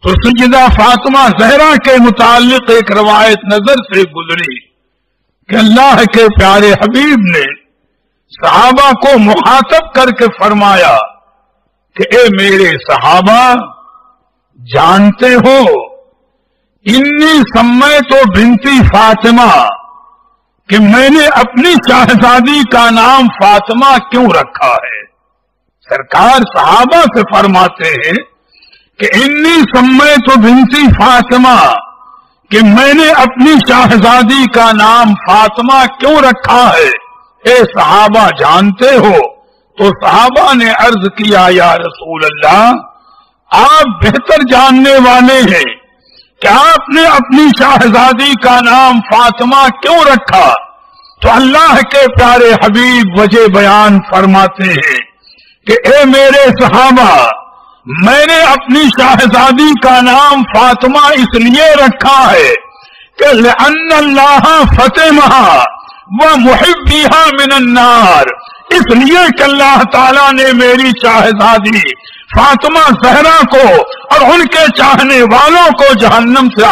تو سیدہ فاطمہ زہرا کے متعلق ایک روایت نظر سے گزری کہ اللہ کے پیارے حبیب نے صحابہ کو مخاطب کر کے فرمایا کہ اے میرے صحابہ، جانتے ہو انی سمیت بنتی فاطمہ کہ میں نے اپنی شہزادی کا نام فاطمہ کیوں رکھا ہے؟ سرکار صحابہ سے فرماتے ہیں کہ انی سمیت بنتی فاطمہ کہ میں نے اپنی شہزادی کا نام فاطمہ کیوں رکھا ہے؟ اے صحابہ جانتے ہو؟ تو صحابہ نے عرض کیا یا رسول اللہ، آپ بہتر جاننے والے ہیں کہ آپ نے اپنی شہزادی کا نام فاطمہ کیوں رکھا؟ تو اللہ کے پیارے حبیب وجہ بیان فرماتے ہیں کہ اے میرے صحابہ، میں نے اپنی شہزادی کا نام فاطمہ اس لیے رکھا ہے کہ لأن اللہ فطمہا ومحبیہا من النار، اس لیے کہ اللہ تعالیٰ نے میری شہزادی فاطمہ زہرا کو اور ان کے چاہنے والوں کو جہنم سے